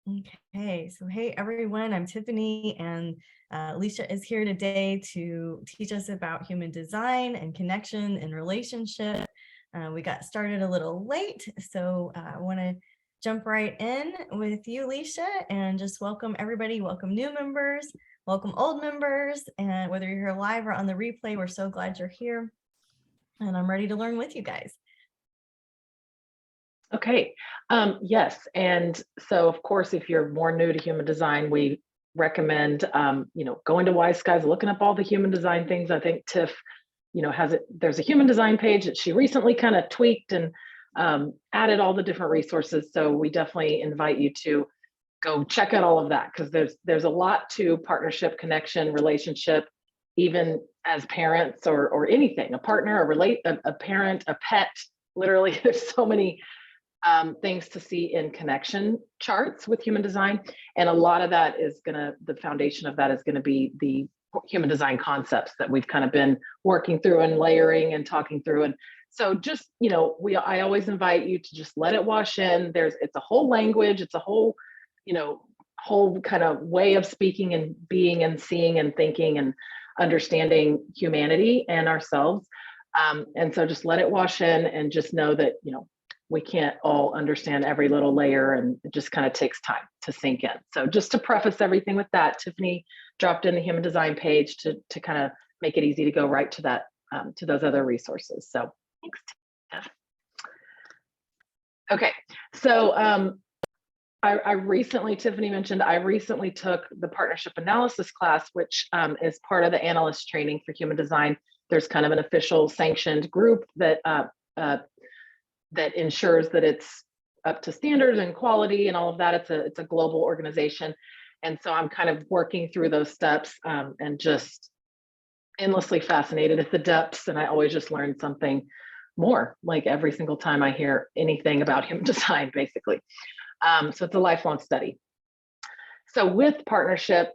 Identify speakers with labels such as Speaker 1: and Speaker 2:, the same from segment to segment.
Speaker 1: Okay, so hey everyone, I'm Tiffany, and Alicia is here today to teach us about human design and connection and relationship. We got started a little late, so I want to jump right in with you, Alicia, and just welcome everybody. Welcome new members, welcome old members, and whether you're here live or on the replay, we're so glad you're here, and I'm ready to learn with you guys.
Speaker 2: Okay, yes, and so of course, if you're more new to human design, we recommend going to Wise Skies, looking up all the human design things. I think Tiff, has it. There's a human design page that she recently kind of tweaked and added all the different resources. So we definitely invite you to go check out all of that because there's a lot to partnership, connection, relationship, even as parents or anything, a partner, a parent, a pet. Literally, there's so many things to see in connection charts with human design. And a lot of that is the foundation of that is gonna be the human design concepts that we've kind of been working through and layering and talking through. And so just, I always invite you to just let it wash in. It's a whole language, it's a whole, whole kind of way of speaking and being and seeing and thinking and understanding humanity and ourselves. And so just let it wash in and just know that, we can't all understand every little layer and it just kind of takes time to sink in. So just to preface everything with that, Tiffany dropped in the human design page to kind of make it easy to go right to that, to those other resources. So thanks, Tiff. Okay, so I recently, Tiffany mentioned, I recently took the partnership analysis class, which is part of the analyst training for human design. There's kind of an official sanctioned group that that ensures that it's up to standards and quality and all of that. It's a global organization. And so I'm kind of working through those steps and just endlessly fascinated at the depths. And I always just learn something more, like every single time I hear anything about human design, basically. So it's a lifelong study. So with partnership,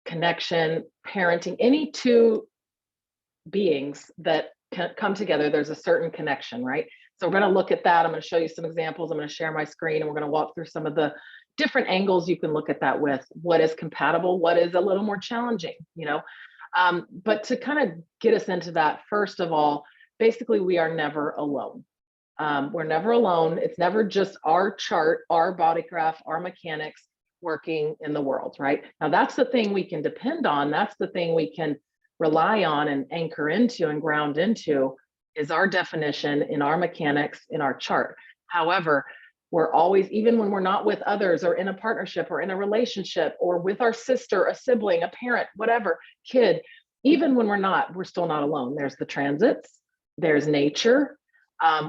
Speaker 2: connection, parenting, any two beings that come together, there's a certain connection, right? So we're going to look at that. I'm going to show you some examples. I'm going to share my screen and we're going to walk through some of the different angles you can look at that with. What is compatible? What is a little more challenging, but to kind of get us into that, first of all, basically we are never alone. We're never alone. It's never just our chart, our body graph, our mechanics working in the world, right? Now that's the thing we can depend on. That's the thing we can rely on and anchor into and ground into is our definition in our mechanics in our chart. However, we're always, even when we're not with others or in a partnership or in a relationship or with our sister, a sibling, a parent, whatever, kid, even when we're still not alone. There's the transits, there's nature.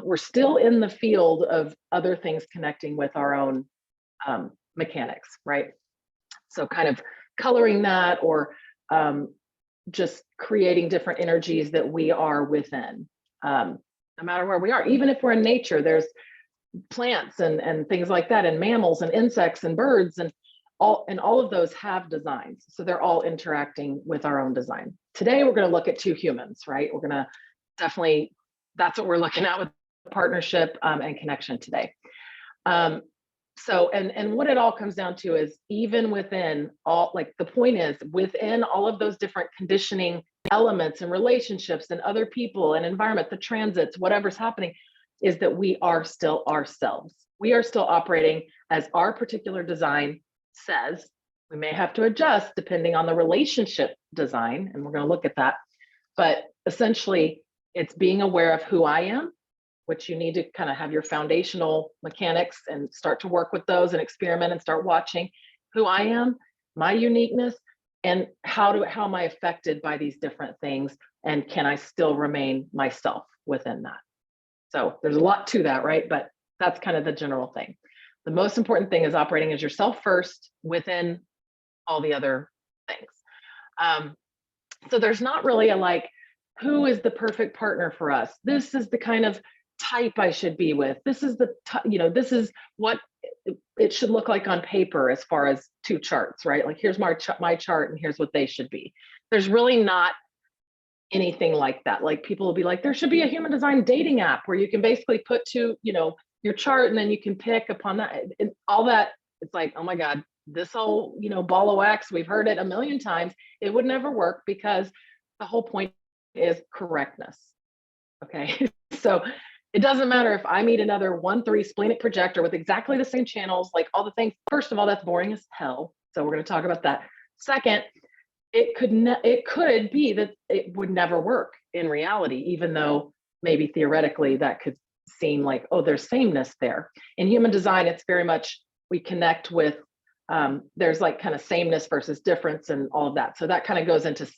Speaker 2: We're still in the field of other things connecting with our own mechanics, right? So kind of coloring that or just creating different energies that we are within, no matter where we are. Even if we're in nature, there's plants and things like that, and mammals and insects and birds and all of those have designs. So they're all interacting with our own design. Today, we're going to look at two humans, right? We're going to definitely, that's what we're looking at with partnership and connection today. So, and what it all comes down to is even within all, like the point is within all of those different conditioning elements and relationships and other people and environment, the transits, whatever's happening, is that we are still ourselves. We are still operating as our particular design says. We may have to adjust depending on the relationship design, and we're going to look at that. But essentially, it's being aware of who I am, which you need to kind of have your foundational mechanics and start to work with those and experiment and start watching who I am, my uniqueness, and how am I affected by these different things, and can I still remain myself within that? So there's a lot to that, right? But that's kind of the general thing. The most important thing is operating as yourself first within all the other things. So there's not really a like, who is the perfect partner for us? This is the kind of type I should be with. This is this is what it should look like on paper as far as two charts, right? Like here's my chart and here's what they should be. There's really not anything like that. Like people will be like, there should be a human design dating app where you can basically put your chart and then you can pick upon that and all that. It's like, oh my God, this whole, ball of wax, we've heard it a million times, it would never work because the whole point is correctness. Okay. So it doesn't matter if I meet another 1-3 splenic projector with exactly the same channels, like all the things. First of all, that's boring as hell. So we're going to talk about that. Second, it could be that it would never work in reality, even though maybe theoretically that could seem like, oh, there's sameness there. In human design, it's very much, we connect with, there's like kind of sameness versus difference and all of that. So that kind of goes into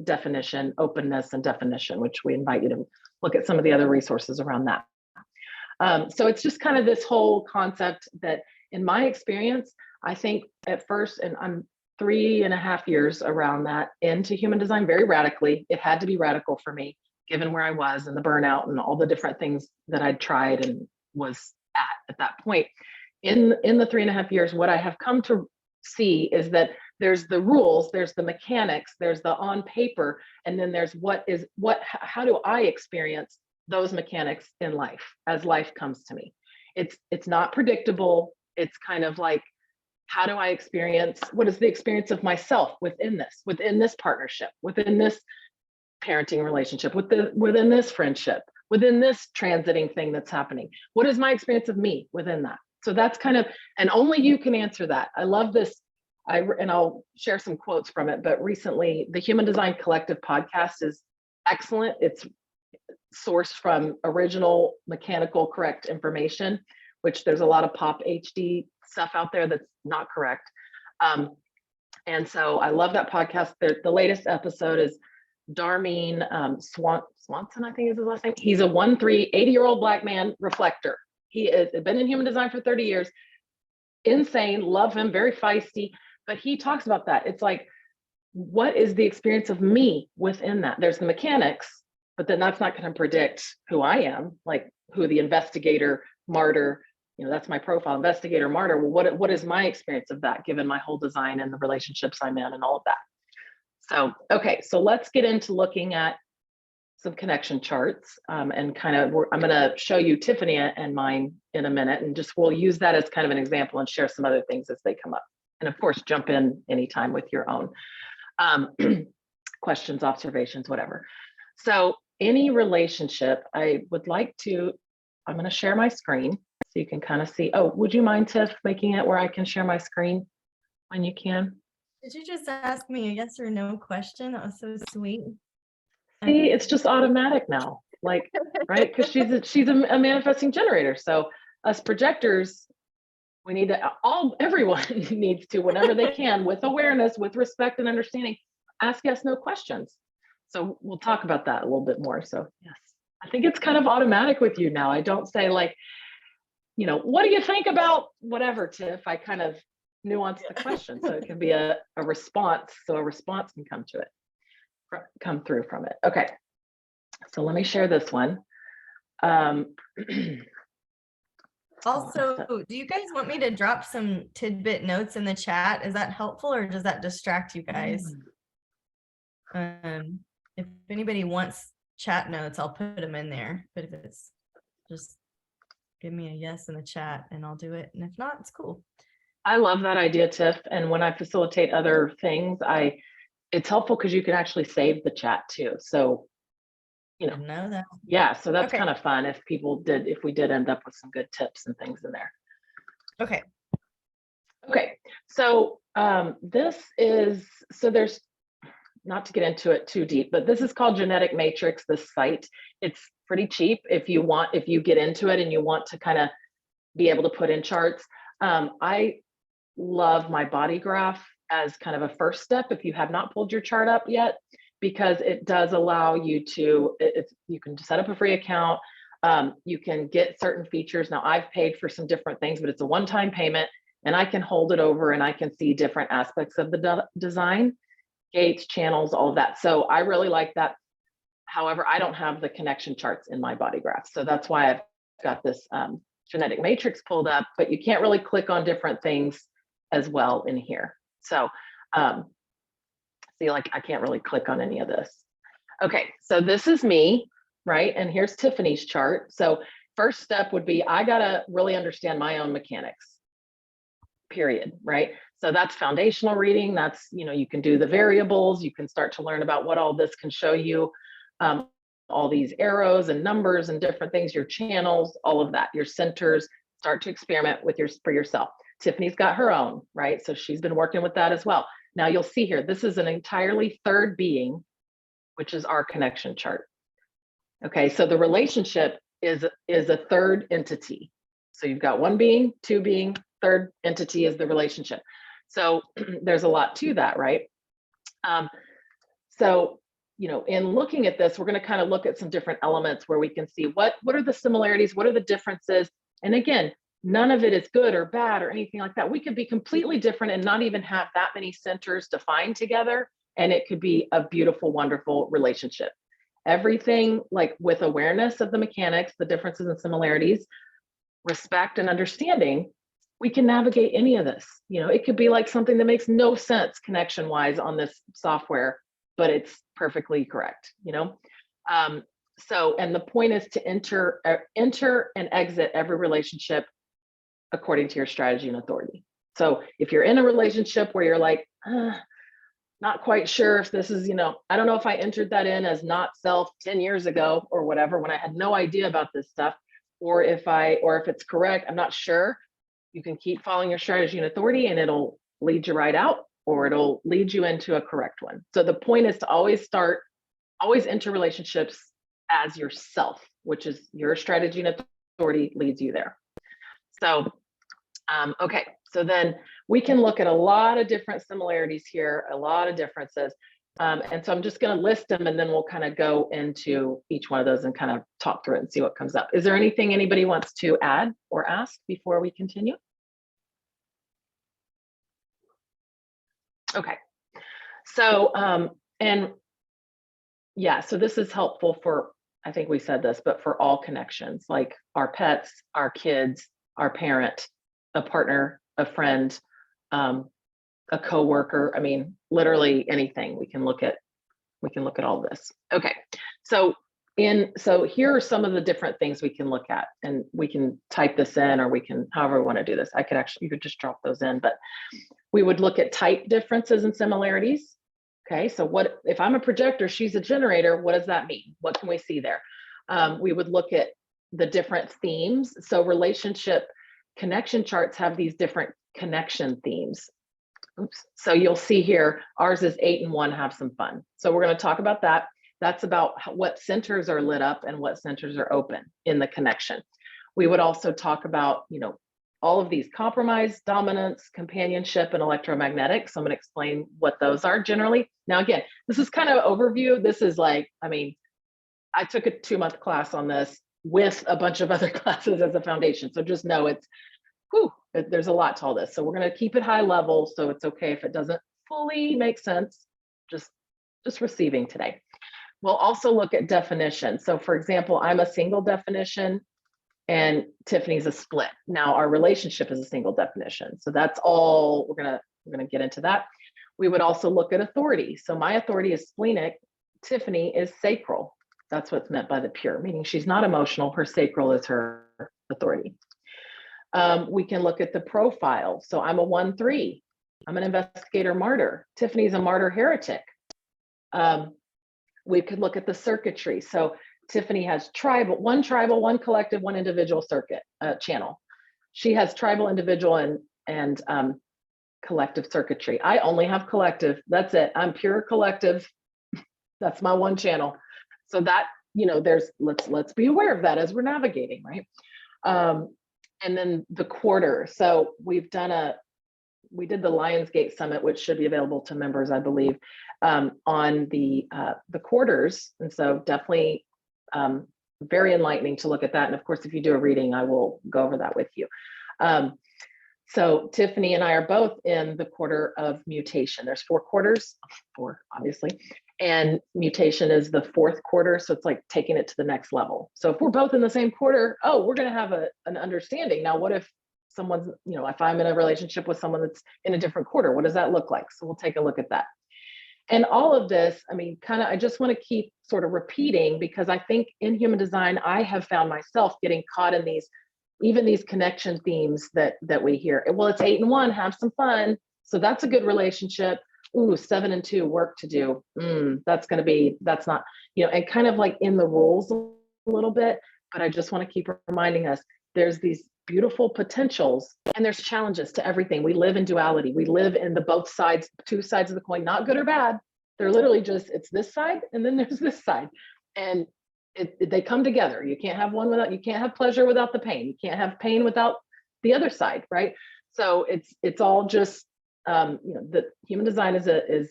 Speaker 2: definition, openness, and definition, which we invite you to look at some of the other resources around that. So it's just kind of this whole concept that in my experience, I think at first, and I'm 3.5 years around that into human design very radically. It had to be radical for me, given where I was and the burnout and all the different things that I'd tried and was at that point. In the 3.5 years, what I have come to see is that there's the rules, there's the mechanics, there's the on paper, and then there's how do I experience those mechanics in life as life comes to me. It's not predictable. It's kind of like, how do I experience, what is the experience of myself within this partnership, within this parenting relationship, within this friendship, within this transiting thing that's happening? What is my experience of me within that? So that's kind of, and only you can answer that. I love this. And I'll share some quotes from it, but recently the Human Design Collective podcast is excellent. It's sourced from original mechanical correct information, which there's a lot of pop HD stuff out there that's not correct. And so I love that podcast. The latest episode is Darmeen Swanson, I think is his last name. He's a 1-3, 80-year-old Black man reflector. He has been in human design for 30 years. Insane, love him, very feisty. But he talks about that. It's like, what is the experience of me within that? There's the mechanics, but then that's not going to predict who I am, like who the investigator, martyr, that's my profile, investigator, martyr. Well, what is my experience of that, given my whole design and the relationships I'm in and all of that? So, okay, so let's get into looking at some connection charts and kind of, I'm going to show you Tiffany and mine in a minute, and just we'll use that as kind of an example and share some other things as they come up. And of course, jump in anytime with your own questions, observations, whatever. So any relationship, I'm going to share my screen so you can kind of see. Oh, would you mind, Tiff, making it where I can share my screen when you can?
Speaker 1: Did you just ask me a yes or no question? That was so sweet.
Speaker 2: See, it's just automatic now, like, right? Because she's a manifesting generator. So us projectors, we need to, everyone needs to, whenever they can, with awareness, with respect and understanding, ask yes, no questions. So we'll talk about that a little bit more. So yes, I think it's kind of automatic with you now. I don't say like, what do you think about whatever, Tiff? I kind of nuance the question so it can be a response. So a response can come through from it. Okay, so let me share this one.
Speaker 1: Also, do you guys want me to drop some tidbit notes in the chat? Is that helpful or does that distract you guys? If anybody wants chat notes, I'll put them in there. But if it's just give me a yes in the chat and I'll do it. And if not, it's cool.
Speaker 2: I love that idea, Tiff. And when I facilitate other things, it's helpful because you can actually save the chat too. So,
Speaker 1: know that.
Speaker 2: Yeah, so that's kind of fun if we did end up with some good tips and things in there.
Speaker 1: Okay.
Speaker 2: So there's, not to get into it too deep, but this is called Genetic Matrix, this site. It's pretty cheap if you get into it and you want to kind of be able to put in charts. I love my body graph as kind of a first step if you have not pulled your chart up yet, because it does allow you to, you can set up a free account. You can get certain features. Now I've paid for some different things, but it's a one-time payment and I can hold it over and I can see different aspects of the design, gates, channels, all of that. So I really like that. However, I don't have the connection charts in my body graph. So that's why I've got this genetic matrix pulled up, but you can't really click on different things as well in here. So see, like I can't really click on any of this. Okay, so this is me, right? And here's Tiffany's chart. So first step would be, I gotta really understand my own mechanics, period, right? So that's foundational reading. That's, you can do the variables. You can start to learn about what all this can show you. All these arrows and numbers and different things, your channels, all of that, your centers, start to experiment with for yourself. Tiffany's got her own, right? So she's been working with that as well. Now you'll see here, this is an entirely third being, which is our connection chart. Okay, so the relationship is a third entity. So you've got one being, two being, third entity is the relationship. So there's a lot to that, right? So, in looking at this, we're going to kind of look at some different elements where we can see what are the similarities, what are the differences. And again, none of it is good or bad or anything like that. We could be completely different and not even have that many centers defined together. And it could be a beautiful, wonderful relationship. Everything, like with awareness of the mechanics, the differences and similarities, respect and understanding, we can navigate any of this. It could be like something that makes no sense connection wise on this software, but it's perfectly correct. So, and the point is to enter and exit every relationship according to your strategy and authority. So if you're in a relationship where you're like, not quite sure if this is, I don't know if I entered that in as not self 10 years ago or whatever, when I had no idea about this stuff, or if it's correct, I'm not sure. You can keep following your strategy and authority and it'll lead you right out, or it'll lead you into a correct one. So the point is to always enter relationships as yourself, which is your strategy and authority leads you there. So, okay. So then we can look at a lot of different similarities here, a lot of differences. And so I'm just going to list them and then we'll kind of go into each one of those and kind of talk through it and see what comes up. Is there anything anybody wants to add or ask before we continue? Okay. So, and yeah, so this is helpful for, I think we said this, but for all connections, like our pets, our kids, our parent, a partner, a friend, a coworker. I mean, literally anything. We can look at all this. Okay. So here are some of the different things we can look at, and we can type this in, or we can, however we want to do this. You could just drop those in, but we would look at type differences and similarities. Okay. So what, if I'm a projector, she's a generator, what does that mean? What can we see there? We would look at the different themes. So relationship connection charts have these different connection themes. Oops. So you'll see here, ours is 8 and 1, have some fun. So we're going to talk about that. That's about what centers are lit up and what centers are open in the connection. We would also talk about, all of these: compromise, dominance, companionship, and electromagnetic. So I'm going to explain what those are generally. Now, again, this is kind of overview. This is like, I took a 2-month class on this with a bunch of other classes as a foundation. So just know there's a lot to all this. So we're going to keep it high level. So it's okay if it doesn't fully make sense, just receiving today. We'll also look at definitions. So for example, I'm a single definition and Tiffany's a split. Now our relationship is a single definition. So that's all we're going to get into that. We would also look at authority. So my authority is splenic. Tiffany is sacral. That's what's meant by the pure, meaning she's not emotional. Her sacral is her authority. We can look at the profile. So I'm a 1-3. I'm an investigator martyr. Tiffany's a martyr heretic. We could look at the circuitry. So Tiffany has one tribal, one collective, one individual circuit channel. She has tribal, individual, and collective circuitry. I only have collective. That's it. I'm pure collective. That's my one channel. So that, let's be aware of that as we're navigating, right? And then the quarter. So we did the Lionsgate Summit, which should be available to members, I believe, on the quarters. And so definitely very enlightening to look at that. And of course, if you do a reading, I will go over that with you. So Tiffany and I are both in the quarter of mutation. There's 4 quarters, 4 obviously, and mutation is the 4th quarter. So it's like taking it to the next level. So if we're both in the same quarter, we're going to have an understanding. Now, what if someone's, if I'm in a relationship with someone that's in a different quarter, what does that look like? So we'll take a look at that. And all of this, I just want to keep sort of repeating, because I think in human design, I have found myself getting caught in these even these connection themes that we hear. Well, it's 8 and 1, have some fun. So that's a good relationship. Ooh, 7 and 2, work to do. That's not, and kind of like in the rules a little bit. But I just want to keep reminding us there's these beautiful potentials and there's challenges to everything. We live in duality. We live in the both sides, two sides of the coin, not good or bad. They're literally just, it's this side and then there's this side. And they come together. You can't have you can't have pleasure without the pain. You can't have pain without the other side, right? So it's all just, the human design is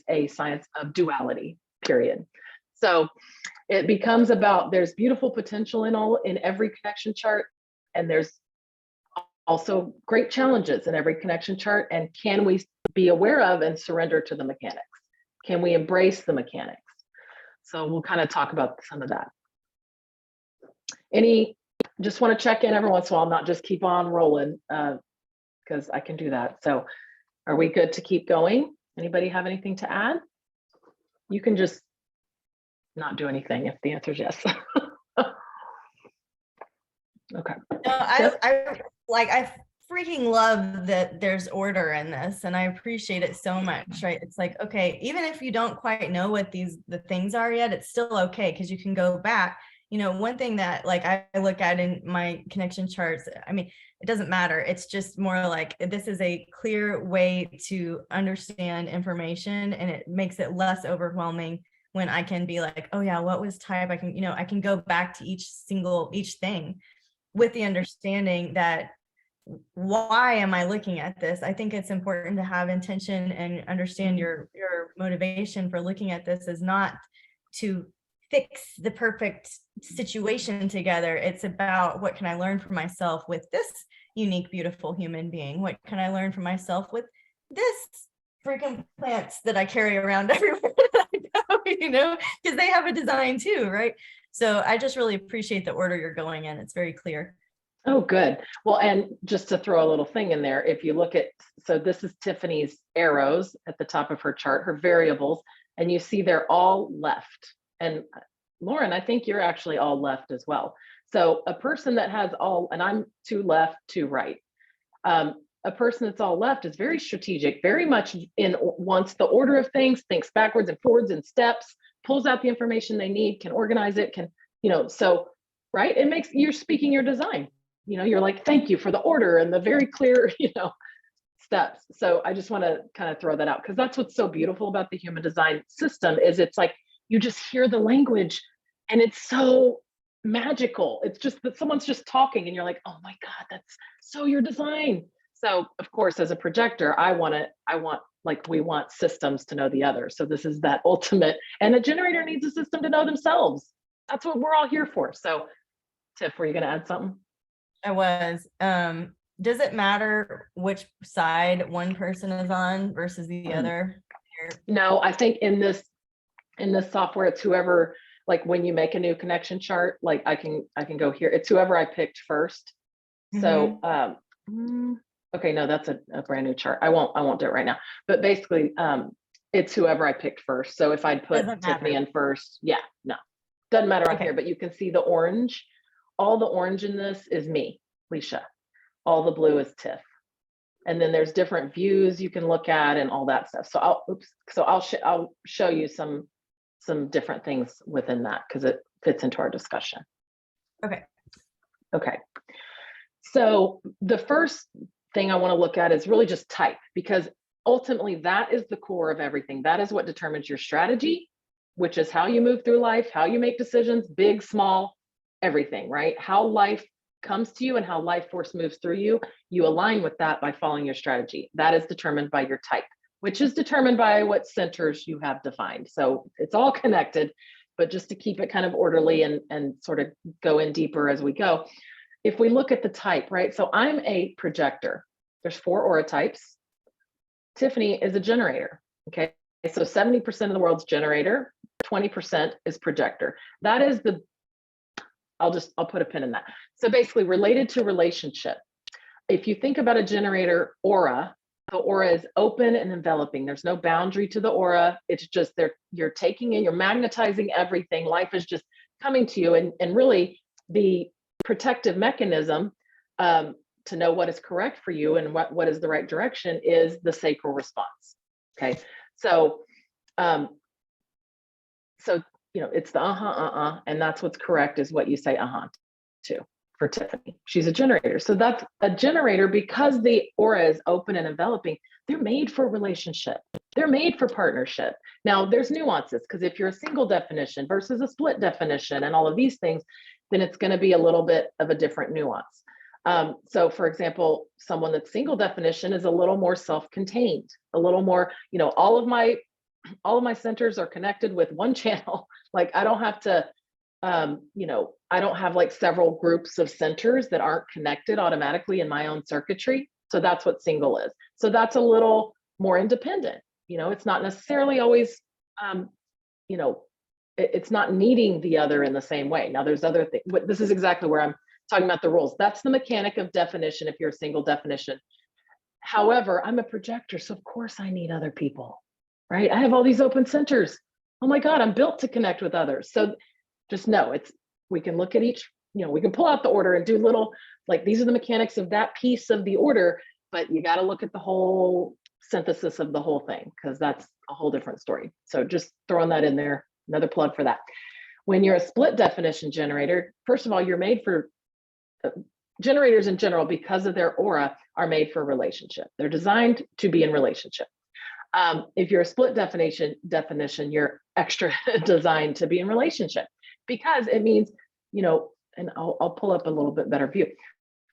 Speaker 2: a science of duality, period. So it becomes about, there's beautiful potential in every connection chart, and there's also great challenges in every connection chart. And can we be aware of and surrender to the mechanics? Can we embrace the mechanics? So we'll kind of talk about some of that. Just want to check in every once in a while, not just keep on rolling, because I can do that. So are we good to keep going? Anybody have anything to add? You can just not do anything if the answer is yes. Okay.
Speaker 1: No, I freaking love that there's order in this, and I appreciate it so much, right? It's like, okay, even if you don't quite know what the things are yet, it's still okay, because you can go back. One thing that like I look at in my connection charts, I mean, it doesn't matter. It's just more like, this is a clear way to understand information, and it makes it less overwhelming when I can be like, oh yeah, what was type? I can go back to each thing with the understanding that, why am I looking at this? I think it's important to have intention and understand your motivation for looking at this is not to fix the perfect situation together. It's about, what can I learn for myself with this unique, beautiful human being? What can I learn for myself with this freaking plants that I carry around everywhere that I go, because they have a design too, right? So I just really appreciate the order you're going in. It's very clear.
Speaker 2: Oh, good. Well, and just to throw a little thing in there, if you look at, so this is Tiffany's arrows at the top of her chart, her variables, and you see they're all left. And Lauren, I think you're actually all left as well. So a person that has all, and I'm 2 left, 2 right. A person that's all left is very strategic, very much wants the order of things, thinks backwards and forwards in steps, pulls out the information they need, can organize it, so, right? It makes, you're speaking your design. You're like, thank you for the order and the very clear, steps. So I just want to kind of throw that out, because that's what's so beautiful about the human design system is it's like, you just hear the language and it's so magical. It's just that someone's just talking and you're like, oh my God, that's so your design. So of course, as a projector, we want systems to know the other. So this is that ultimate, and a generator needs a system to know themselves. That's what we're all here for. So Tiff, were you going to add something?
Speaker 1: I was. Does it matter which side one person is on versus the other?
Speaker 2: No, I think in this software, it's whoever, like when you make a new connection chart, like I can go here. It's whoever I picked first. So, okay, no, that's a brand new chart. I won't do it right now, but basically, it's whoever I picked first. So if I'd put Tiffany in first, no, doesn't matter on here, but you can see the orange. All the orange in this is me, Leisha. All the blue is Tiff. And then there's different views you can look at and all that stuff. So I'll show you some different things within that, because it fits into our discussion. Okay. So the first thing I want to look at is really just type, because ultimately that is the core of everything. That is what determines your strategy, which is how you move through life, how you make decisions, big, small, everything, right? How life comes to you and how life force moves through you. You align with that by following your strategy. That is determined by your type, which is determined by what centers you have defined. So it's all connected, but just to keep it kind of orderly and sort of go in deeper as we go. If we look at the type, right? So I'm a projector. There's 4 aura types. Tiffany is a generator, okay? So 70% of the world's generator, 20% is projector. That is I'll put a pin in that. So basically related to relationship. If you think about a generator aura, the aura is open and enveloping. There's no boundary to the aura. It's just you're taking in, you're magnetizing everything. Life is just coming to you. And really the protective mechanism to know what is correct for you and what is the right direction is the sacral response. Okay. So, so, it's the and that's what's correct is what you say to for Tiffany. She's a generator. So that's a generator because the aura is open and enveloping. They're made for relationship. They're made for partnership. Now there's nuances because if you're a single definition versus a split definition and all of these things, then it's going to be a little bit of a different nuance. So for example, someone that's single definition is a little more self-contained, a little more, all of my centers are connected with one channel. Like I don't have to, I don't have like several groups of centers that aren't connected automatically in my own circuitry. So that's what single is. So that's a little more independent. It's not necessarily always, it's not needing the other in the same way. Now there's other things. This is exactly where I'm talking about the rules. That's the mechanic of definition if you're a single definition. However, I'm a projector, so of course I need other people, right? I have all these open centers. Oh my God, I'm built to connect with others. So just know we can look at each, we can pull out the order and do little, like these are the mechanics of that piece of the order, but you got to look at the whole synthesis of the whole thing because that's a whole different story. So just throwing that in there, another plug for that. When you're a split definition generator, first of all, you're made for generators in general because of their aura are made for relationship. They're designed to be in relationship. If you're a split definition, you're extra designed to be in relationship because it means, and I'll pull up a little bit better view.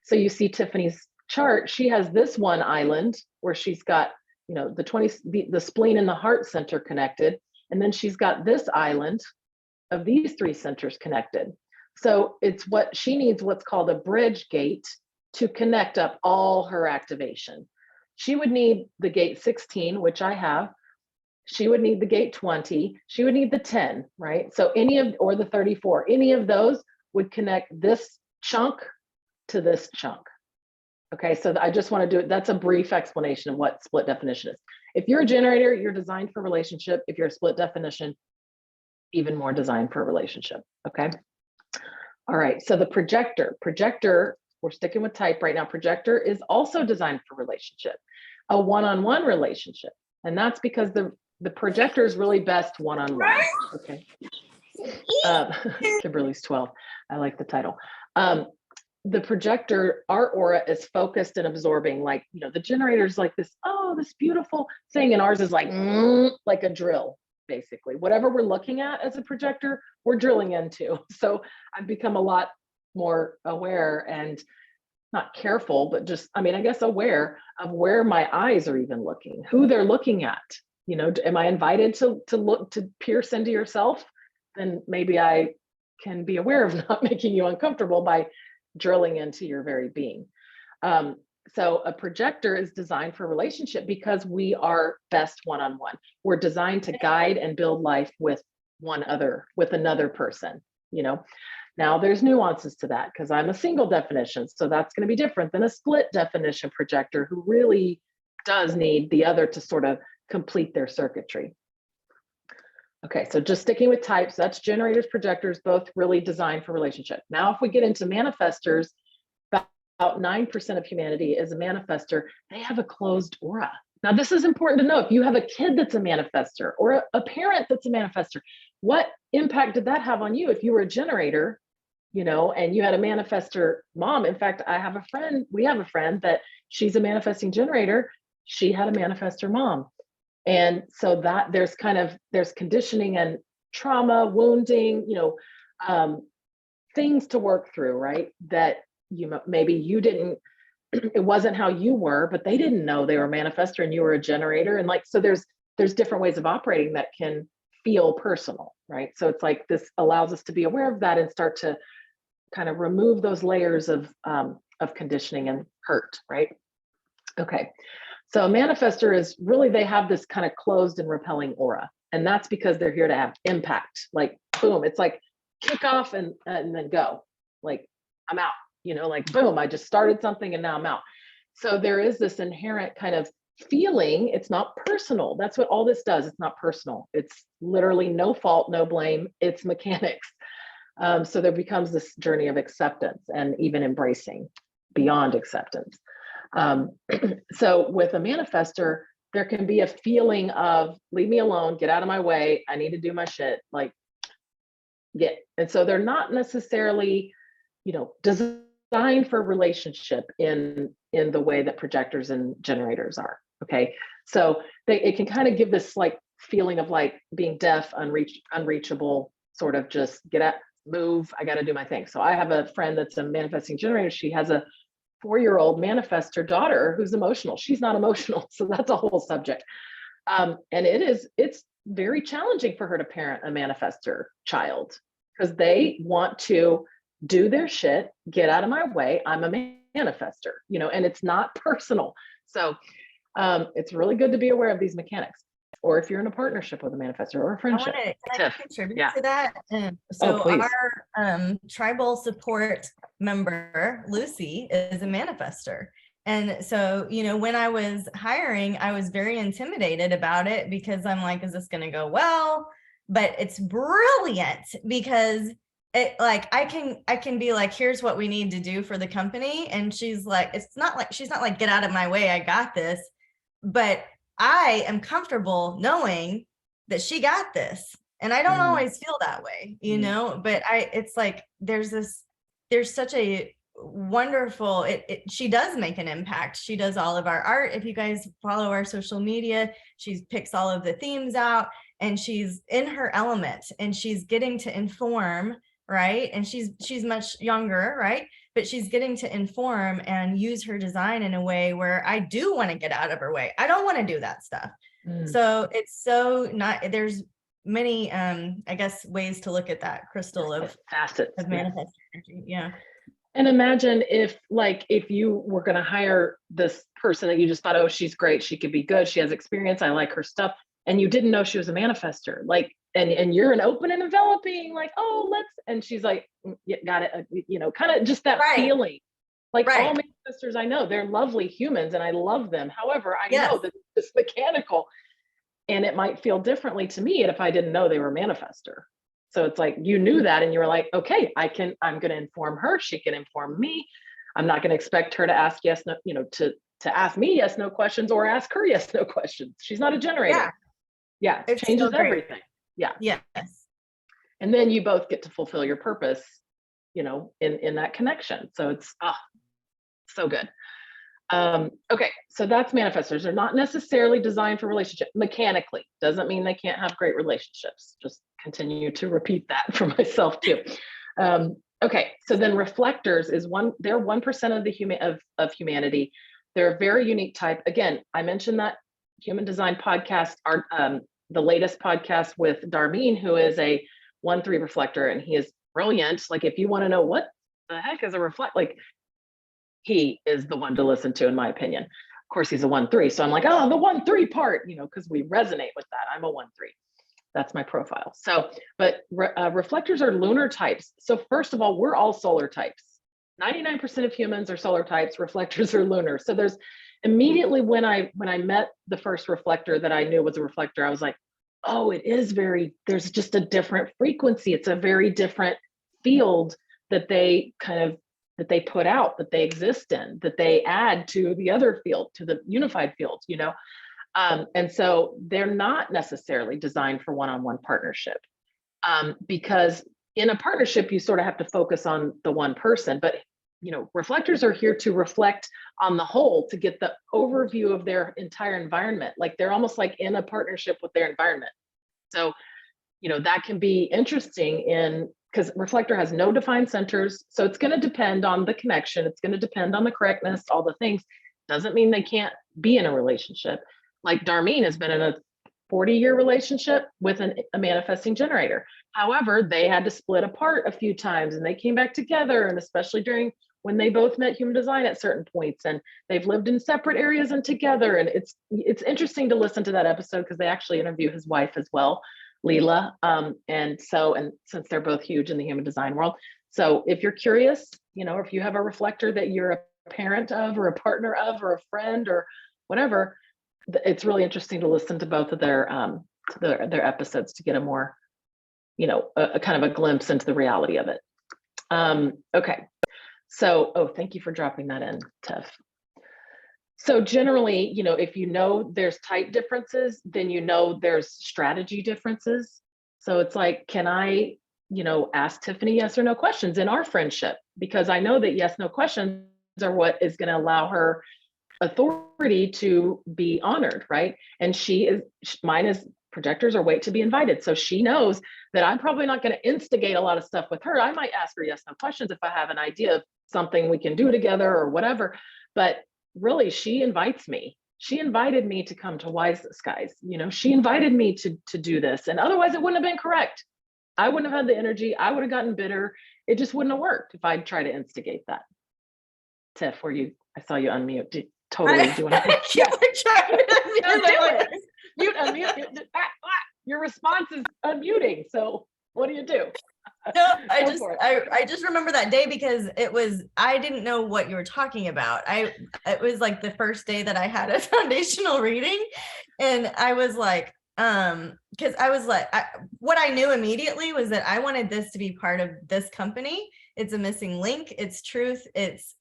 Speaker 2: So you see Tiffany's chart, she has this one island where she's got, the spleen and the heart center connected. And then she's got this island of these three centers connected. So it's what she needs, what's called a bridge gate to connect up all her activation. She would need the gate 16, which I have. She would need the gate 20. She would need the 10, right? So or the 34, any of those would connect this chunk to this chunk. Okay, so I just want to do it. That's a brief explanation of what split definition is. If you're a generator, you're designed for relationship. If you're a split definition, even more designed for relationship, okay? All right, so the projector, we're sticking with type right now. Projector is also designed for relationship, a one-on-one relationship. And that's because the projector is really best one-on-one, okay? Kimberly's 12, I like the title. The projector, our aura is focused and absorbing, like, the generator's like this beautiful thing, and ours is like a drill, basically. Whatever we're looking at as a projector, we're drilling into. So I've become a lot more aware and not careful, but just, I guess aware of where my eyes are even looking, who they're looking at. Am I invited to look, to pierce into yourself? Then maybe I can be aware of not making you uncomfortable by drilling into your very being. So a projector is designed for relationship because we are best one-on-one. We're designed to guide and build life with another person, Now there's nuances to that because I'm a single definition. So that's going to be different than a split definition projector who really does need the other to sort of complete their circuitry. Okay, so just sticking with types, that's generators, projectors, both really designed for relationship. Now, if we get into manifestors, about 9% of humanity is a manifestor. They have a closed aura. Now, this is important to know. If you have a kid that's a manifestor or a parent that's a manifestor, what impact did that have on you? If you were a generator, and you had a manifestor mom. In fact, we have a friend that she's a manifesting generator. She had a manifestor mom. And so that there's conditioning and trauma, wounding, things to work through, right? That maybe you didn't, it wasn't how you were, but they didn't know they were a manifestor and you were a generator. And so there's different ways of operating that can feel personal, right? So it's like this allows us to be aware of that and start to kind of remove those layers of conditioning and hurt, right? Okay. So a manifestor is really, they have this kind of closed and repelling aura. And that's because they're here to have impact. Like, boom, it's like kick off and then go. Like, I'm out, like, boom, I just started something and now I'm out. So there is this inherent kind of feeling. It's not personal. That's what all this does. It's not personal. It's literally no fault, no blame. It's mechanics. So there becomes this journey of acceptance and even embracing. beyond acceptance. So with a manifester, there can be a feeling of leave me alone, get out of my way. I need to do my shit. Like, and so they're not necessarily, designed for relationship in the way that projectors and generators are. Okay. So it can kind of give this like feeling of like being deaf, unreachable, sort of just get out, move. I got to do my thing. So I have a friend that's a manifesting generator. She has a 4-year-old manifestor daughter who's emotional. She's not emotional. So that's a whole subject. And it's very challenging for her to parent a manifestor child because they want to do their shit, get out of my way. I'm a manifestor, and it's not personal. So it's really good to be aware of these mechanics. Or if you're in a partnership with a manifestor or a friendship.
Speaker 1: Can I contribute to that?
Speaker 2: So
Speaker 1: our tribal support member, Lucy, is a manifestor. And so, when I was hiring, I was very intimidated about it because I'm like, is this going to go well? But it's brilliant because I can be like, here's what we need to do for the company. And she's like, she's not like, get out of my way, I got this. But I am comfortable knowing that she got this. And I don't always feel that way, but it's like, there's such a wonderful, she does make an impact. She does all of our art. If you guys follow our social media, she picks all of the themes out and she's in her element and she's getting to inform, right? And she's much younger, right? But she's getting to inform and use her design in a way where I do want to get out of her way. I don't want to do that stuff. So it's there's many, I guess, ways to look at that crystal of
Speaker 2: facets
Speaker 1: of manifest energy. Yeah.
Speaker 2: And imagine if you were going to hire this person that you just thought, oh, she's great, she could be good, she has experience, I like her stuff, and you didn't know she was a manifestor, like, and you're an open and enveloping, like, oh, and she's like, yeah, got it, kind of just that feeling. Like all manifestors I know, they're lovely humans and I love them. However, I know that it's mechanical and it might feel differently to me if I didn't know they were a manifestor. So it's like, you knew that and you were like, okay, I'm going to inform her. She can inform me. I'm not going to expect her to ask yes, no, to ask me yes, no questions or ask her yes, no questions. She's not a generator. Yeah. It changes everything. Yeah.
Speaker 1: Yes.
Speaker 2: And then you both get to fulfill your purpose, in that connection. So it's, so good. Okay. So that's manifestors. They're not necessarily designed for relationship mechanically. Doesn't mean they can't have great relationships. Just continue to repeat that for myself too. Okay. So then reflectors they're 1% of the of humanity. They're a very unique type. Again, I mentioned that Human Design podcast, the latest podcast with Darmeen, who is a 1-3 reflector, and he is brilliant. Like, if you want to know what the heck is a reflect, like, he is the one to listen to, in my opinion. Of course, he's a 1-3. So I'm like, oh, the 1-3 part, because we resonate with that. I'm a 1-3. That's my profile. So, but reflectors are lunar types. So first of all, we're all solar types. 99% of humans are solar types. Reflectors are lunar. So there's immediately when I met the first reflector that I knew was a reflector, I was like, oh, there's just a different frequency. It's a very different field that they put out, that they exist in, that they add to the other field, to the unified field, and so they're not necessarily designed for one-on-one partnership, because in a partnership, you sort of have to focus on the one person, but reflectors are here to reflect on the whole, to get the overview of their entire environment. Like, they're almost like in a partnership with their environment. So, that can be interesting because reflector has no defined centers. So it's going to depend on the connection. It's going to depend on the correctness, all the things. Doesn't mean they can't be in a relationship. Like Darmeen has been in a 40-year relationship with a manifesting generator. However, they had to split apart a few times and they came back together, and especially during when they both met Human Design at certain points, and they've lived in separate areas and together. And it's interesting to listen to that episode because they actually interview his wife as well, Leela. And since they're both huge in the human design world. So if you're curious, or if you have a reflector that you're a parent of or a partner of or a friend or whatever, it's really interesting to listen to both of their episodes to get a more, a kind of a glimpse into the reality of it. Okay. So, oh, thank you for dropping that in, Tiff. So generally, if you know there's type differences, then there's strategy differences. So it's like, can I, ask Tiffany yes or no questions in our friendship? Because I know that yes, no questions are what is going to allow her authority to be honored, right? And mine is projectors are wait to be invited. So she knows that I'm probably not going to instigate a lot of stuff with her. I might ask her yes, no questions if I have an idea of something we can do together or whatever. But really, she invites me. She invited me to come to Wise Skies. She invited me to do this. And otherwise it wouldn't have been correct. I wouldn't have had the energy. I would have gotten bitter. It just wouldn't have worked if I'd try to instigate that. Tiff, I saw you unmute. Totally. Do you want to?
Speaker 1: Yeah, we're trying to
Speaker 2: Don't do it. Mute, unmute. Your response is unmuting. So what do you do?
Speaker 1: No, I just remember that day because I didn't know what you were talking about. It was like the first day that I had a foundational reading, and I was like, because I was like, what I knew immediately was that I wanted this to be part of this company. It's a missing link. It's truth. It's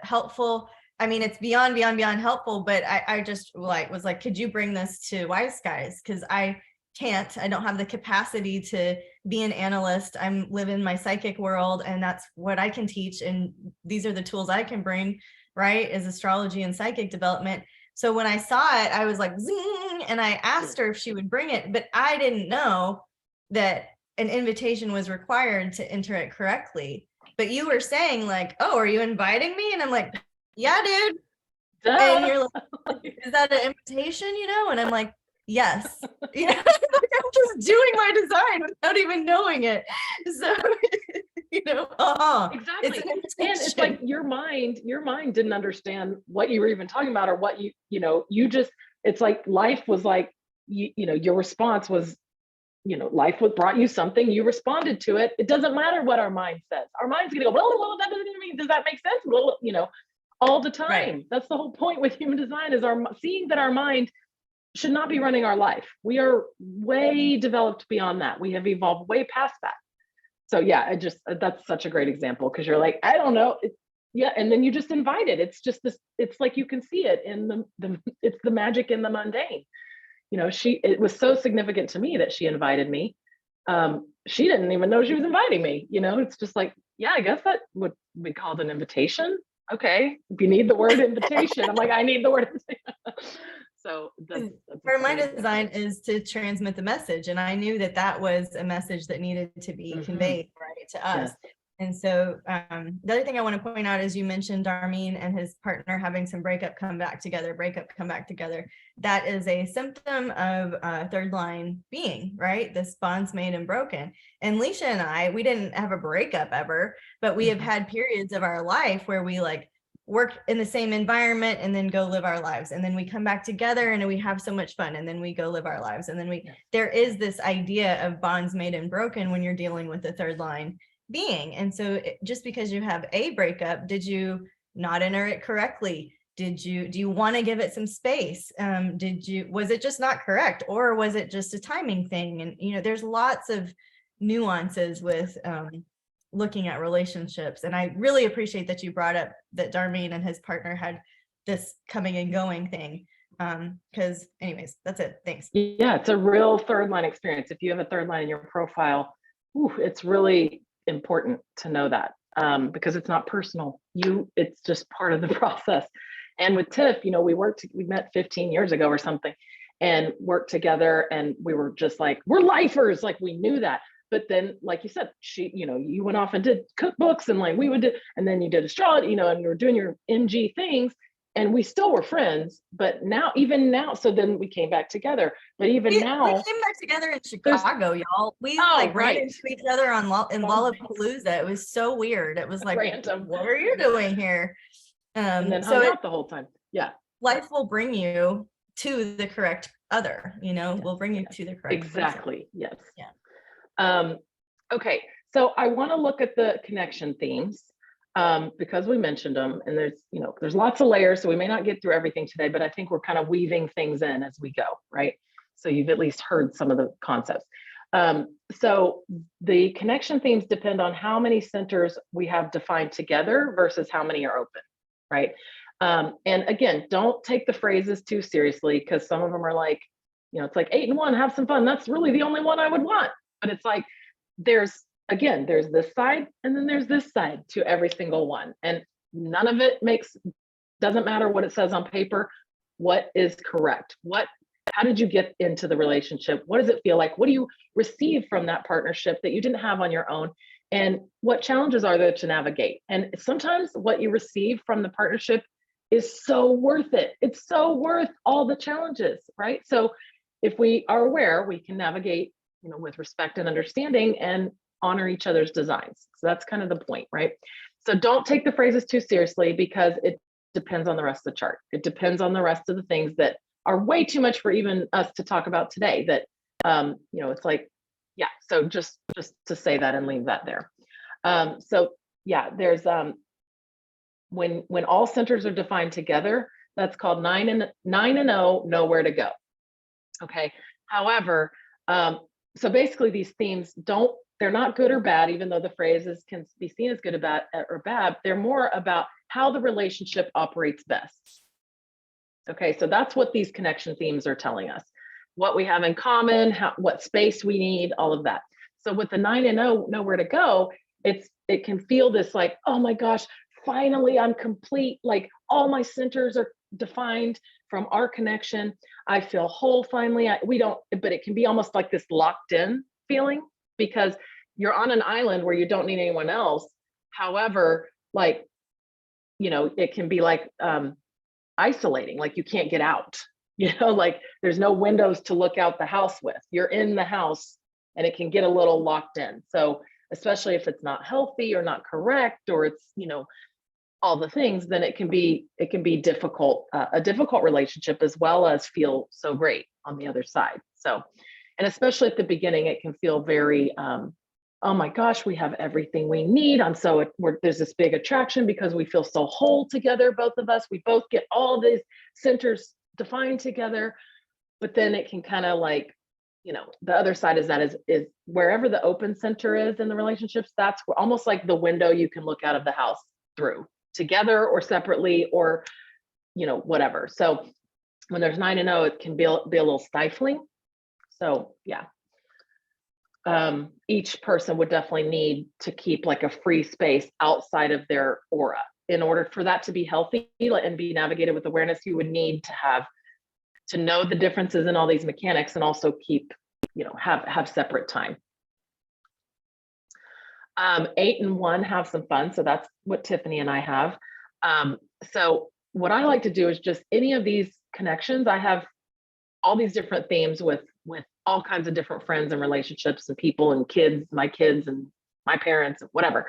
Speaker 1: helpful. I mean, it's beyond helpful, but I just was like, could you bring this to Wise Skies? Because I don't have the capacity to be an analyst. I'm living my psychic world, and that's what I can teach. And these are the tools I can bring, right? Is astrology and psychic development. So when I saw it, I was like, zing, and I asked her if she would bring it, but I didn't know that an invitation was required to enter it correctly. But you were saying like, oh, are you inviting me? And I'm like, yeah, dude.
Speaker 2: Duh.
Speaker 1: And you're like, is that an invitation? And I'm like, yes. I'm just doing my design without even knowing it. So,
Speaker 2: exactly. It's like your mind didn't understand what you were even talking about, or what it's like life was like, your response was, life brought you something, you responded to it. It doesn't matter what our mind says. Our mind's gonna go, well, that doesn't mean, does that make sense? Well, all the time. Right. That's the whole point with human design, is seeing that our mind should not be running our life. We are way developed beyond that. We have evolved way past that. So yeah, that's such a great example, because you're like, I don't know. And then you just invite it. It's just this, it's like you can see it in it's the magic in the mundane. It was so significant to me that she invited me. She didn't even know she was inviting me. It's just like, yeah, I guess that would be called an invitation. Okay, if you need the word invitation, I'm like, I need the word invitation. So that's
Speaker 1: part of my design is to transmit the message, and I knew that was a message that needed to be conveyed to us. Yes. And so the other thing I want to point out is you mentioned Darmeen and his partner having some breakup, come back together. That is a symptom of third line being, right? This bonds made and broken. And Leisha and we didn't have a breakup ever, but we have had periods of our life where we like work in the same environment and then go live our lives. And then we come back together and we have so much fun, and then we go live our lives. And then there is this idea of bonds made and broken when you're dealing with the third line being. And so just because you have a breakup, did you not enter it correctly? Do you want to give it some space? Was it just not correct, or was it just a timing thing? And there's lots of nuances with looking at relationships. And I really appreciate that you brought up that Darmeen and his partner had this coming and going thing. Because anyways, that's it. Thanks.
Speaker 2: Yeah, it's a real third line experience. If you have a third line in your profile, it's really important to know that, because it's not personal. It's just part of the process. And with Tiff, we met 15 years ago or something, and worked together, and we were just like, we're lifers. Like, we knew that. But then, like you said, you went off and did cookbooks, and like we would do, and then you did astrology, and you were doing your NG things, and we still were friends. But even now, so then we came back together. But even now,
Speaker 1: we came back together in Chicago, y'all. We ran into each other in Lollapalooza. It was so weird. It was like, random. What are you doing here?
Speaker 2: And then hung out the whole time. Yeah,
Speaker 1: life will bring you to the correct other. Will bring you to the correct.
Speaker 2: Exactly. Person. Yes.
Speaker 1: Yeah.
Speaker 2: Okay, so I want to look at the connection themes, because we mentioned them, and there's lots of layers, so we may not get through everything today, but I think we're kind of weaving things in as we go, right? So you've at least heard some of the concepts. So the connection themes depend on how many centers we have defined together versus how many are open, right? And again, don't take the phrases too seriously, because some of them are like, it's like 8 and 1, have some fun. That's really the only one I would want. But it's like, there's this side and then there's this side to every single one. And none of it doesn't matter what it says on paper. What is correct? How did you get into the relationship? What does it feel like? What do you receive from that partnership that you didn't have on your own? And what challenges are there to navigate? And sometimes what you receive from the partnership is so worth it. It's so worth all the challenges, right? So if we are aware, we can navigate, with respect and understanding and honor each other's designs. So that's kind of the point, right? So don't take the phrases too seriously, because it depends on the rest of the chart. It depends on the rest of the things that are way too much for even us to talk about today, that, it's like, yeah, so just to say that and leave that there. So yeah, there's, when all centers are defined together, that's called 9 and 0, nowhere to go. Okay. However, so basically these themes they're not good or bad, even though the phrases can be seen as good or bad. They're more about how the relationship operates best. Okay, so that's what these connection themes are telling us. What we have in common, what space we need, all of that. So with the 9 and 0, nowhere to go, it can feel this like, oh my gosh, finally I'm complete. Like all my centers are defined from our connection. I feel whole finally. But it can be almost like this locked in feeling, because you're on an island where you don't need anyone else. However, like, it can be like, isolating, like you can't get out, like there's no windows to look out the house with. You're in the house and it can get a little locked in. So especially if it's not healthy or not correct, or it's, all the things, then it can be difficult, a difficult relationship, as well as feel so great on the other side. So, and especially at the beginning, it can feel very, oh my gosh, we have everything we need. There's this big attraction because we feel so whole together, both of us. We both get all these centers defined together. But then it can kind of like, the other side is wherever the open center is in the relationships, that's almost like the window you can look out of the house through, together or separately, or, whatever. So when there's 9 and 0, it can be a little stifling. So yeah. Each person would definitely need to keep like a free space outside of their aura. In order for that to be healthy and be navigated with awareness, you would need to know the differences in all these mechanics, and also keep, have separate time. 8 and 1, have some fun. So that's what Tiffany and I have. So what I like to do is just any of these connections, I have all these different themes with all kinds of different friends and relationships and people and my kids and my parents, whatever.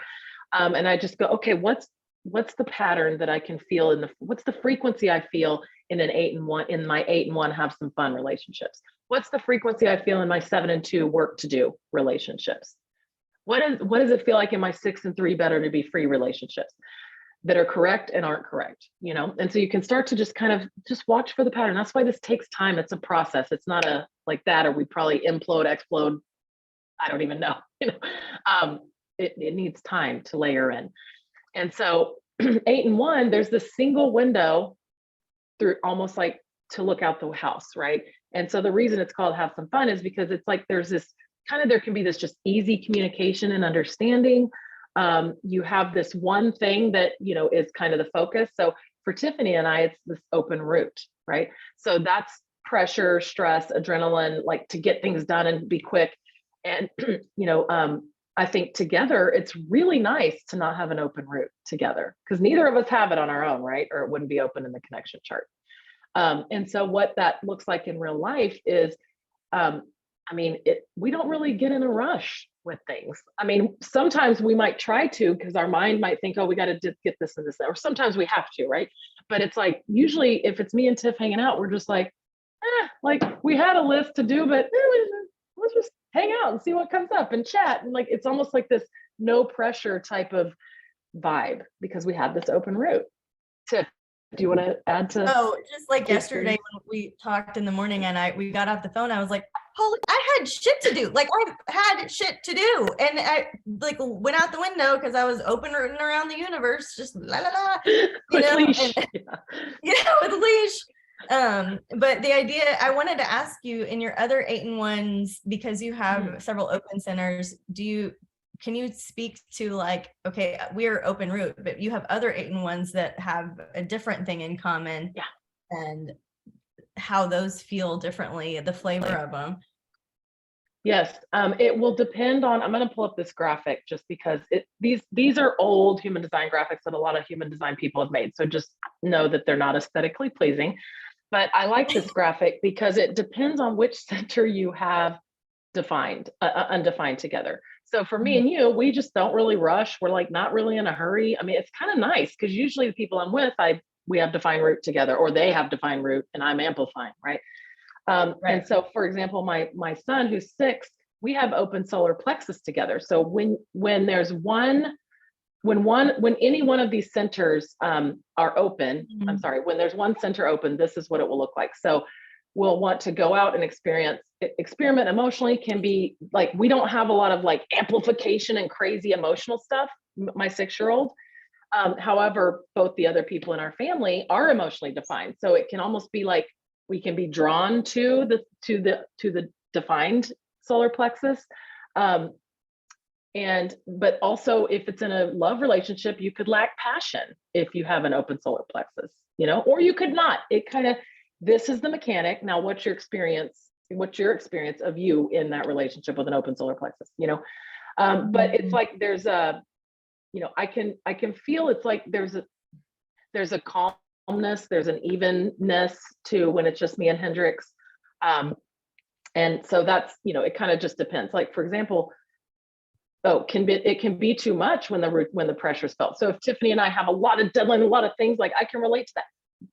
Speaker 2: And I just go, okay, what's the pattern that I can feel what's the frequency I feel in an 8 and 1, in my 8 and 1, have some fun relationships? What's the frequency I feel in my 7 and 2, work to do relationships? What does it feel like in my 6 and 3, better to be free relationships that are correct and aren't correct, And so you can start to just kind of just watch for the pattern. That's why this takes time. It's a process. It's not a like that, or we probably implode, explode. I don't even know. It needs time to layer in. And so 8 and 1, there's this single window through, almost like to look out the house, right? And so the reason it's called have some fun is because it's like there's this there can be this just easy communication and understanding. You have this one thing that, is kind of the focus. So for Tiffany and I, it's this open route, right? So that's pressure, stress, adrenaline, like to get things done and be quick. And, I think together, it's really nice to not have an open route together, because neither of us have it on our own, right? Or it wouldn't be open in the connection chart. And so what that looks like in real life is, we don't really get in a rush with things. Sometimes we might try to, because our mind might think, oh, we got to get this and this, or sometimes we have to, right? But it's like, usually if it's me and Tiff hanging out, we're just like we had a list to do, but let's just hang out and see what comes up and chat. And like, it's almost like this no pressure type of vibe, because we had this open route. Tiff, do you want to add to?
Speaker 1: Oh, just like yesterday when we talked in the morning and we got off the phone, I was like, holy, I had shit to do. Like I had shit to do. And I like went out the window because I was open rooting around the universe, just la la la,
Speaker 2: With leash.
Speaker 1: and, yeah, with a leash. But the idea, I wanted to ask you, in your other 8-in-1s, because you have several open centers, can you speak to like, okay, we're open root, but you have other 8-in-1s that have a different thing in common, and how those feel differently, the flavor of them?
Speaker 2: Yes, it will depend on, I'm going to pull up this graphic just because these are old human design graphics that a lot of human design people have made. So just know that they're not aesthetically pleasing, but I like this graphic because it depends on which center you have defined, undefined together. So for me and you, we just don't really rush. We're like not really in a hurry. I mean, it's kind of nice because usually the people I'm with, we have defined root together, or they have defined root and I'm amplifying, right? And so, for example, my son who's 6, we have open solar plexus together. So when there's when any one of these centers are open, I'm sorry, when there's one center open, this is what it will look like. So we'll want to go out and experiment emotionally. Can be like, we don't have a lot of like amplification and crazy emotional stuff, my 6-year-old. However, both the other people in our family are emotionally defined. So it can almost be like, we can be drawn to the defined solar plexus. But also if it's in a love relationship, you could lack passion if you have an open solar plexus, or you could not. This is the mechanic. Now, what's your experience of you in that relationship with an open solar plexus, but it's like, there's a, I can feel it's like there's a calmness, there's an evenness to when it's just me and Hendrix. And so that's, it kind of just depends. Like, for example, it can be too much when the pressure is felt. So if Tiffany and I have a lot of deadline, a lot of things, like I can relate to that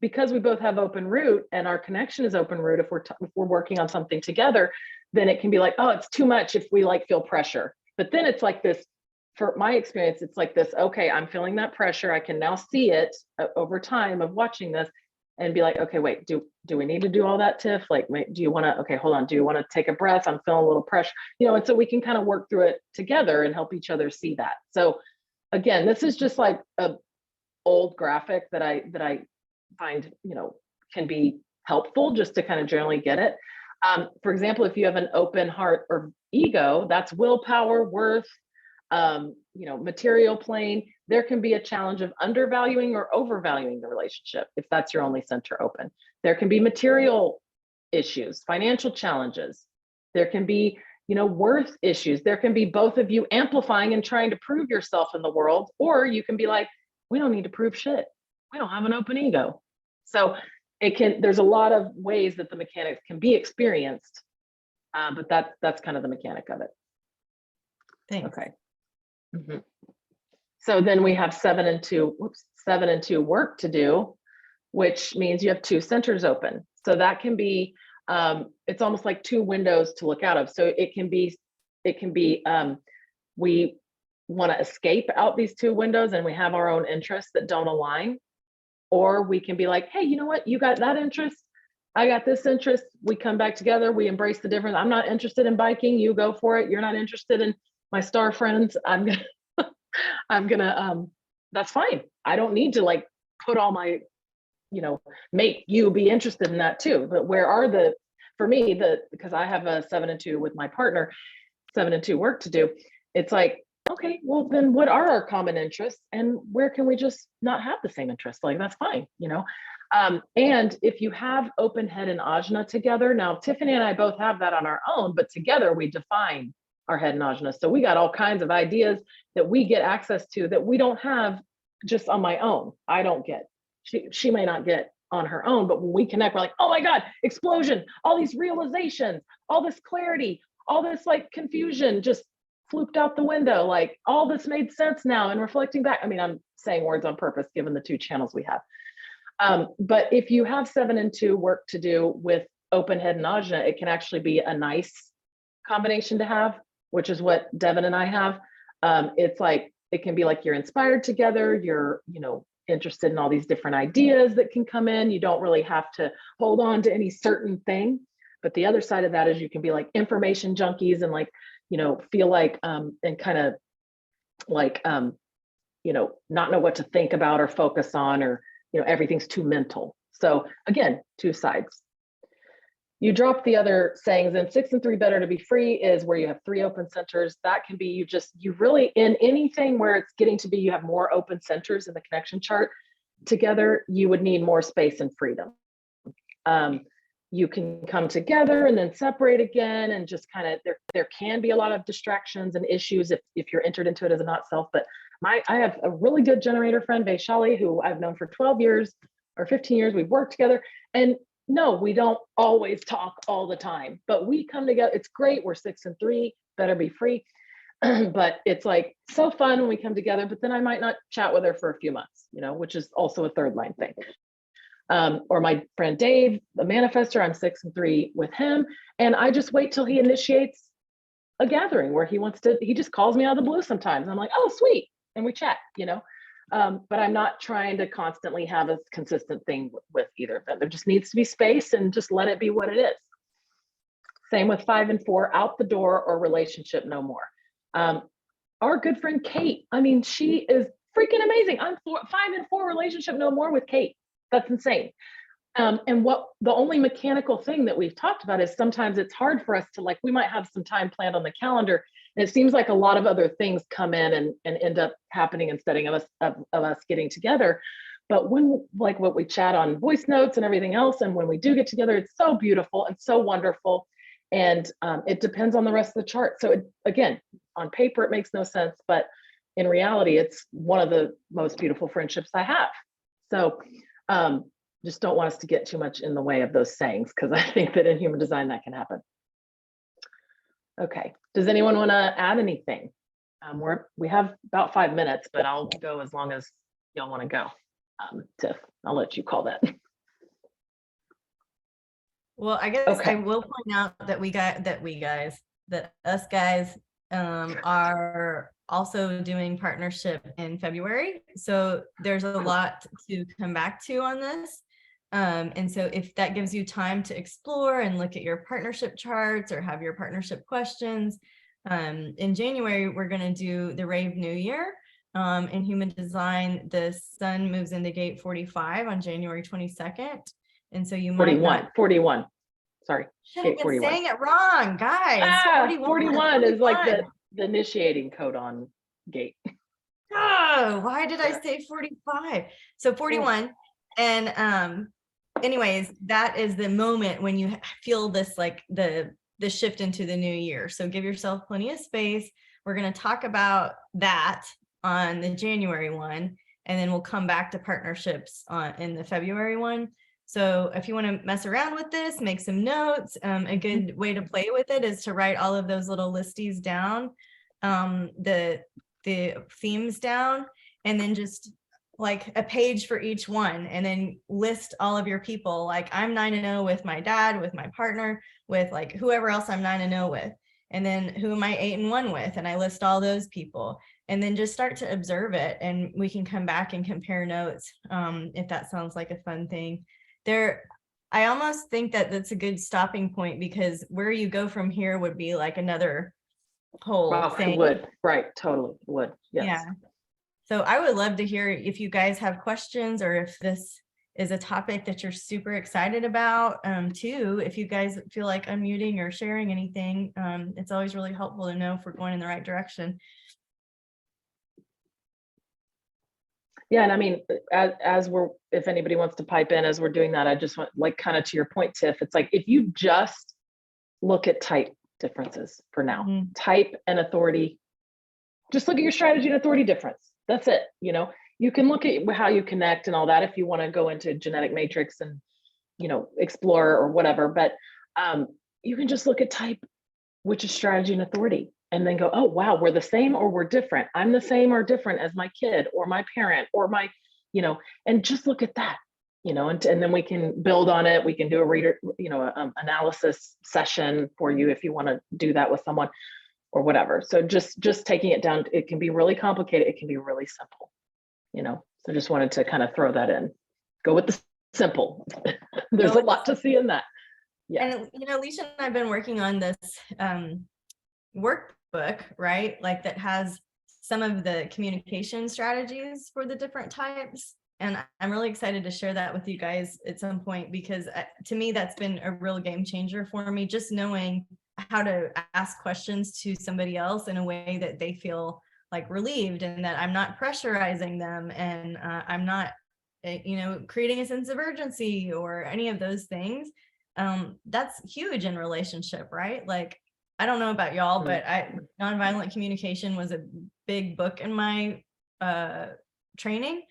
Speaker 2: because we both have open root and our connection is open root. If we're working on something together, then it can be like, oh, it's too much if we like feel pressure. But then it's like this, for my experience, it's like this, okay, I'm feeling that pressure. I can now see it over time of watching this and be like, okay, wait, do we need to do all that, Tiff? Like, do you want to, okay, hold on. Do you want to take a breath? I'm feeling a little pressure, and so we can kind of work through it together and help each other see that. So again, this is just like a old graphic that I find, can be helpful just to kind of generally get it. For example, if you have an open heart or ego, that's willpower, worth, material plane, there can be a challenge of undervaluing or overvaluing the relationship if that's your only center open. There can be material issues, financial challenges. There can be, worth issues. There can be both of you amplifying and trying to prove yourself in the world, or you can be like, we don't need to prove shit. We don't have an open ego. So there's a lot of ways that the mechanics can be experienced, but that's kind of the mechanic of it.
Speaker 1: Thanks.
Speaker 2: Okay. So then we have 7 and 2 work to do, which means you have 2 centers open. So that can be, it's almost like 2 windows to look out of. So it can be, we want to escape out these 2 windows and we have our own interests that don't align. Or we can be like, hey, you know what? You got that interest. I got this interest. We come back together. We embrace the difference. I'm not interested in biking. You go for it. You're not interested in my star friends. I'm gonna, that's fine. I don't need to like put all my, make you be interested in that too. But for me, because I have a 7 and 2 with my partner, 7 and 2 work to do. It's like, okay, well then what are our common interests and where can we just not have the same interests? Like, that's fine, and if you have open head and ajna together, now Tiffany and I both have that on our own, but together we define our head and ajna. So we got all kinds of ideas that we get access to that we don't have just on my own. I don't get, she may not get on her own, but when we connect, we're like, oh my God, explosion, all these realizations, all this clarity, all this like confusion, just flooped out the window. Like all this made sense now and reflecting back. I mean, I'm saying words on purpose, given the 2 channels we have. But if you have 7 and 2 work to do with open head and ajna, it can actually be a nice combination to have, which is what Devin and I have. It's like, it can be like you're inspired together. You're, interested in all these different ideas that can come in. You don't really have to hold on to any certain thing, But the other side of that is you can be like information junkies and like, you know, feel like, and kind of like, you know, not know what to think about or focus on, or, you know, everything's too mental. So again, two sides. You drop the other sayings, and 6 and 3 better to be free is where you have 3 open centers. That can be, you really, in anything where it's getting to be, you have more open centers in the connection chart together, you would need more space and freedom. You can come together and then separate again, and just kind of, there can be a lot of distractions and issues if you're entered into it as a not self. But I have a really good generator friend, Vaishali, who I've known for 12 years or 15 years. We've worked together, and no, we don't always talk all the time, but we come together. It's great. We're 6 and 3, better be free. But it's like so fun when we come together, but then I might not chat with her for a few months, you know, which is also a third line thing. Or my friend Dave, the manifester, I'm 6 and 3 with him. And I just wait till he initiates a gathering where he just calls me out of the blue sometimes. I'm like, oh, sweet. And we chat, you know. But I'm not trying to constantly have a consistent thing with either of them. There just needs to be space, and just let it be what it is. Same with 5 and 4, out the door or relationship no more. Our good friend Kate, I mean, she is freaking amazing. I'm 5 and 4 relationship no more with Kate. That's insane. And what the only mechanical thing that we've talked about is sometimes it's hard for us to, like, we might have some time planned on the calendar, and it seems like a lot of other things come in and end up happening instead of us getting together. But when, like, what we chat on voice notes and everything else, and when we do get together, it's so beautiful and so wonderful. And it depends on the rest of the chart. So again, on paper, it makes no sense, but in reality, it's one of the most beautiful friendships I have. So just don't want us to get too much in the way of those sayings, because I think that in human design that can happen. Okay, does anyone want to add anything? We have about 5 minutes, but I'll go as long as y'all want to go. Tiff, I'll let you call that.
Speaker 1: Well, I guess
Speaker 2: Okay.
Speaker 1: I will point out that us guys are also doing partnership in February. So there's a lot to come back to on this. And so if that gives you time to explore and look at your partnership charts or have your partnership questions, in January, we're going to do the Rave New Year. In human design, the sun moves into gate 45 on January 22nd. And so you might
Speaker 2: 41. Sorry.
Speaker 1: Should have been 41. Saying it wrong, guys.
Speaker 2: 41 is like the initiating code on gate.
Speaker 1: Oh, why did I say 45? So 41. And anyways, that is the moment when you feel this, like the shift into the new year. So give yourself plenty of space. We're going to talk about that on the January one, and then we'll come back to partnerships in the February one. So if you want to mess around with this, make some notes. A good way to play with it is to write all of those little listies down, the themes down, and then just like a page for each one, and then list all of your people. Like, I'm 9-0 with my dad, with my partner, with like whoever else I'm 9-0 with. And then who am I 8-1 with? And I list all those people, and then just start to observe it. And we can come back and compare notes if that sounds like a fun thing. I almost think that that's a good stopping point, because where you go from here would be like another whole thing.
Speaker 2: It would, right, totally would, yes.
Speaker 1: Yeah. So I would love to hear if you guys have questions, or if this is a topic that you're super excited about too. If you guys feel like unmuting or sharing anything, it's always really helpful to know if we're going in the right direction.
Speaker 2: Yeah, and I mean, if anybody wants to pipe in as we're doing that, I just want, like, kind of to your point, Tiff, it's like, if you just look at type differences for now, type and authority, just look at your strategy and authority difference. That's it. You know, you can look at how you connect and all that if you want to go into genetic matrix and, you know, explore or whatever, but you can just look at type, which is strategy and authority, and then go, oh, wow, we're the same or we're different. I'm the same or different as my kid or my parent or my, you know, and just look at that, you know, and then we can build on it. We can do a reader, you know, analysis session for you if you want to do that with someone or whatever. So just taking it down, it can be really complicated. It can be really simple, you know, so just wanted to kind of throw that in. Go with the simple. There's a lot to see in that. Yes.
Speaker 1: And Alicia and I've been working on this workbook, right? Like that has some of the communication strategies for the different types. And I'm really excited to share that with you guys at some point, because to me, that's been a real game changer for me, just knowing how to ask questions to somebody else in a way that they feel like relieved, and that I'm not pressurizing them, and I'm not, creating a sense of urgency or any of those things. That's huge in relationship, right? Like, I don't know about y'all, but nonviolent communication was a big book in my training.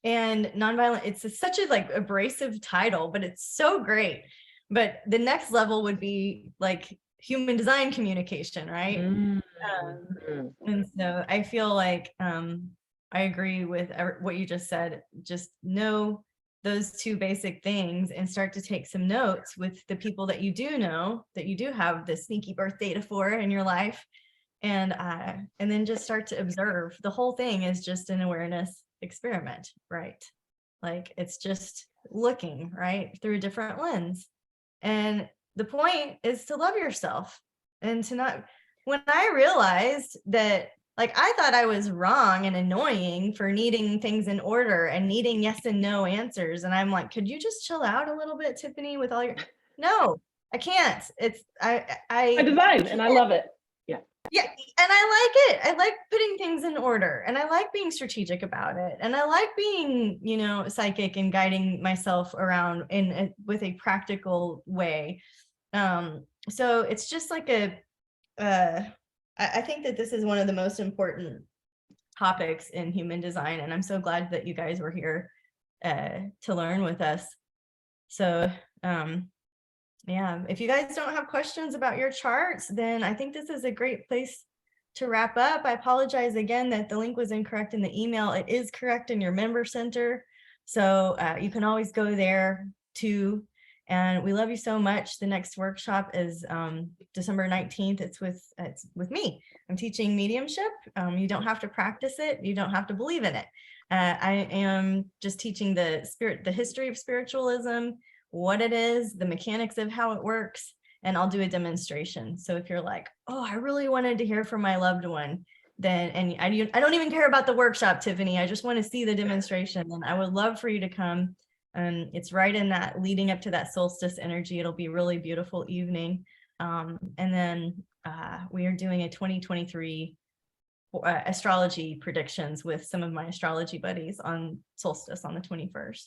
Speaker 1: And nonviolent, it's such a like abrasive title, but it's so great. But the next level would be like human design communication, right? And so I feel like I agree with what you just said. Just know those two basic things and start to take some notes with the people that you do know, that you do have the sneaky birth data for in your life. And then just start to observe. The whole thing is just an awareness experiment, right? Like it's just looking, right, through a different lens. And the point is to love yourself and to not, when I realized that, like, I thought I was wrong and annoying for needing things in order and needing yes and no answers. And I'm like, could you just chill out a little bit, Tiffany, with all your, no, I can't. It's, I
Speaker 2: design and I love it.
Speaker 1: Yeah, and I like it. I like putting things in order, and I like being strategic about it, and I like being, psychic and guiding myself around with a practical way. So it's just like I think that this is one of the most important topics in human design, and I'm so glad that you guys were here to learn with us. So yeah, if you guys don't have questions about your charts, then I think this is a great place to wrap up. I apologize again that the link was incorrect in the email. It is correct in your member center. So you can always go there too. And we love you so much. The next workshop is December 19th. It's with me. I'm teaching mediumship. You don't have to practice it. You don't have to believe in it. I am just teaching the history of spiritualism, what it is, the mechanics of how it works, and I'll do a demonstration. So if you're like, oh, I really wanted to hear from my loved one, then, and I don't even care about the workshop, Tiffany, I just want to see the demonstration, then I would love for you to come. It's right in that leading up to that solstice energy. It'll be a really beautiful evening. And then we are doing a 2023 astrology predictions with some of my astrology buddies on solstice on the 21st.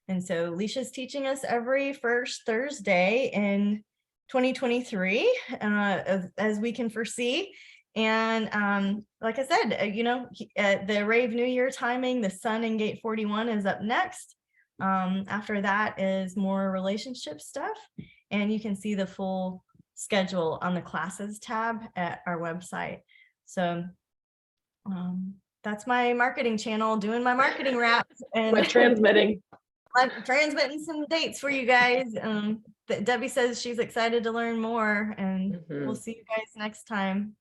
Speaker 1: And so Alicia's teaching us every first Thursday in 2023, as we can foresee. And like I said, the Rave New Year timing, the sun in gate 41 is up next. After that is more relationship stuff. And you can see the full schedule on the classes tab at our website. So that's my marketing channel, doing my marketing raps and
Speaker 2: transmitting.
Speaker 1: I'm transmitting some dates for you guys. Debbie says she's excited to learn more, and we'll see you guys next time.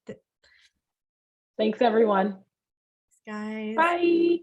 Speaker 2: Thanks, everyone.
Speaker 1: Thanks, guys.
Speaker 2: Bye.